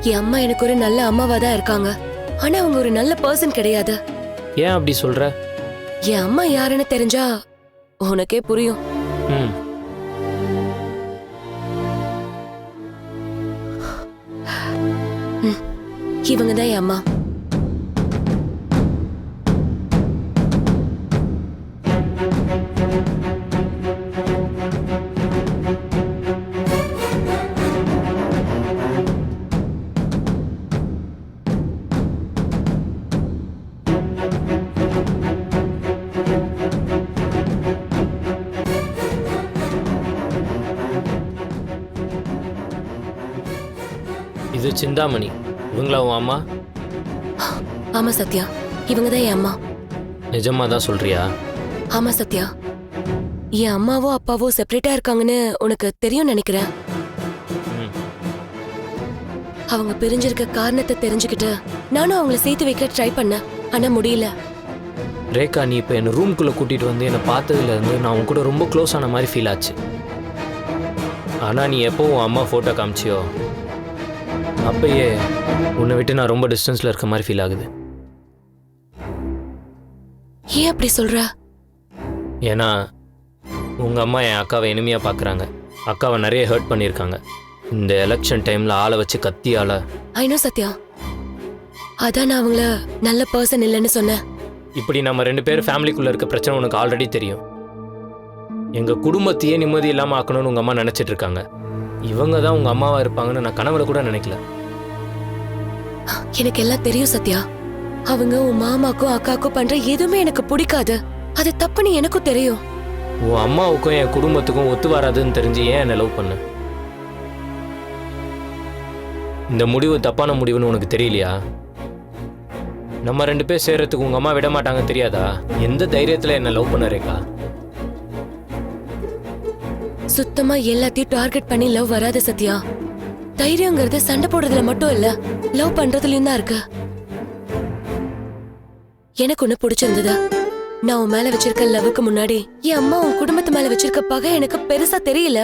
என் அம்மா எனக்கு ஒரு நல்ல அம்மாவா தான் இருக்காங்க. ஆனா அவங்க ஒரு நல்ல பர்சன் கிடையாது. ஏன் அப்படி சொல்ற? என் அம்மா யாருன்னு தெரிஞ்சா உனக்கே புரியும். ம். இவங்க தான் என் அம்மா. இது சிந்தாமணி. இவங்களா உன் அம்மா? ஆமா சத்யா, இவங்க தான் என் அம்மா. நிஜமா தான் சொல்றியா? ஆமா சத்யா, என் அம்மாவோ அப்பாவோ செப்பரேட்டா இருக்காங்கன்னு உனக்கு தெரியும் நினைக்கிறேன். ம். அவங்க பிரிஞ்சிருக்க காரணத்தை தெரிஞ்சுக்கிட்டு நானும் அவங்கள சேர்த்து வைக்க ட்ரை பண்ணேன். ஆனா முடியல. ரேகா, நீ இப்போ என்னை ரூம்குள்ளே கூட்டிகிட்டு வந்து என்னை பார்த்ததுலேருந்து நான் உன் கூட ரொம்ப க்ளோஸ் ஆன மாதிரி ஃபீல் ஆச்சு. ஆனால் நீ எப்போ உன் அம்மா ஃபோட்டோ காமிச்சியோ அப்பயே உன்னை விட்டு நான் ரொம்ப டிஸ்டன்ஸில் இருக்க மாதிரி ஃபீல் ஆகுது. ஏன் அப்படி சொல்ற? ஏன்னா உங்கள் அம்மா என் அக்காவை எனிமையாக பார்க்குறாங்க. அக்காவை நிறைய ஹர்ட் பண்ணியிருக்காங்க. இந்த எலெக்ஷன் டைமில் ஆளை வச்சு கத்தியால். ஐநோ சத்யா, அதான் நான் அவங்கள நல்ல பர்சன் இல்லைன்னு சொன்னேன். இப்படி நம்ம 2 பேர் ஃபேமிலிக்குள்ளே இருக்க பிரச்சனை உனக்கு ஆல்ரெடி தெரியும். எங்கள் குடும்பத்தையே நிம்மதி இல்லாமல் ஆக்கணும்னு உங்கள் அம்மா நினச்சிட்டு இருக்காங்க. இவங்க தான் உங்கள் அம்மாவாக இருப்பாங்கன்னு நான் கனவுல கூட நினைக்கல. எனக்கு எல்லாம் தெரியும் சத்யா. அவங்க உன் மாமாக்கும் அக்காக்கும் பண்ற எதுவுமே எனக்கு பிடிக்காது. அது தப்புன்னு எனக்கும் தெரியும். உன் அம்மாவுக்கும் என் குடும்பத்துக்கும் ஒத்து வராதுன்னு தெரிஞ்சு ஏன் என்னை லவ் பண்ண? இந்த முடிவு தப்பான முடிவுன்னு உனக்கு தெரியலையா? நம்ம 2 பேர் சேர்றதுக்கு உங்க அம்மா விட மாட்டாங்க தெரியாதா? எந்த தைரியத்துல என்ன லவ் பண்ண ரேகா? சுத்தமா எல்லாத்தையும் டார்கெட் பண்ணி லவ் வராது சத்யா. தைரியங்கிறது சண்டை போடுறதுல மட்டும் இல்ல, லவ் பண்றதுலயும் தான் இருக்கு. எனக்கு ஒண்ணு பிடிச்சிருந்தது. நான் உன் மேல வச்சிருக்க லவ்வுக்கு முன்னாடி என் அம்மா உன் குடும்பத்து மேல வச்சிருக்க பகை எனக்கு பெருசா தெரியல.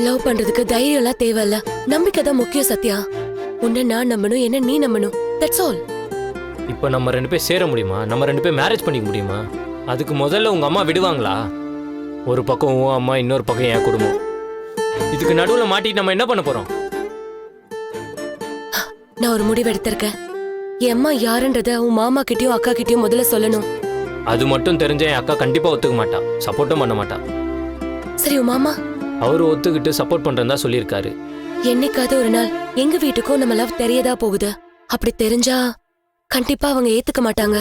லவ் பண்றதுக்கு தைரியம் எல்லாம் தேவையில்ல, நம்பிக்கை தான் முக்கியம் சத்யா. உன்னை நான் நம்பணும், என்ன நீ நம்பணும். That's all. இப்போ நம்ம 2 பேர் சேர முடியுமா? நம்ம 2 பேர் மேரேஜ் பண்ணிக்க முடியுமா? அதுக்கு முதல்ல உங்க அம்மா விடுவாங்களா? ஒரு பக்கம் உன் அம்மா, இன்னொரு பக்கம் என் குடும்பம். இதுக்கு நடுவில் மாட்டிட்டு நம்ம என்ன பண்ண போறோம்? நான் ஒரு முடிவு எடுத்திருக்கேன். என் அம்மா யாருன்றத உன் மாமா கிட்டயும் அக்கா கிட்டயும் முதல்ல சொல்லணும். அது மட்டும் தெரிஞ்ச என் அக்கா கண்டிப்பா ஒத்துக்க மாட்டா, சப்போர்ட்டும் பண்ண மாட்டா. சரி, உன் மாமா அவரு ஒத்துக்கிட்டு சப்போர்ட் பண்றதா சொல்லியிருக்காரு. என்னைக்காவது ஒரு நாள் எங்க வீட்டுக்கும் நம்ம லவ் தெரியதா போகுது. அப்படி தெரிஞ்சா கண்டிப்பா அவங்க ஏத்துக்க மாட்டாங்க.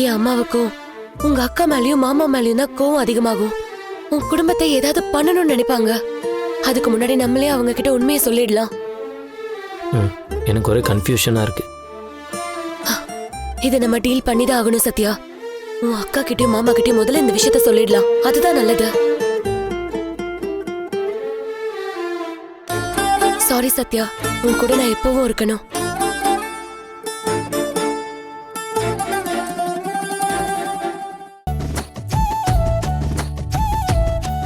என் அம்மாவுக்கும் உங்க அக்கா மேலயும் மாமா மேலயும் தான் கோவம் அதிகமாகும். உன் குடும்பத்தை ஏதாவது பண்ணணும்னு நினைப்பாங்க. அதுக்கு முன்னாடி நம்மளே அவங்க கிட்ட உண்மையை சொல்லிடலாம். எனக்கு ஒரே கன்ஃபியூஷனா இருக்கு. இதை நம்ம டீல் பண்ணிதான் ஆகணும் சத்யா. உன் அக்கா கிட்டயும் மாமா கிட்டயும் முதல்ல இந்த விஷயத்த சொல்லிடலாம். அதுதான் நல்லது. சாரி சத்யா, உன் கூட நான் எப்பவும் இருக்கணும்.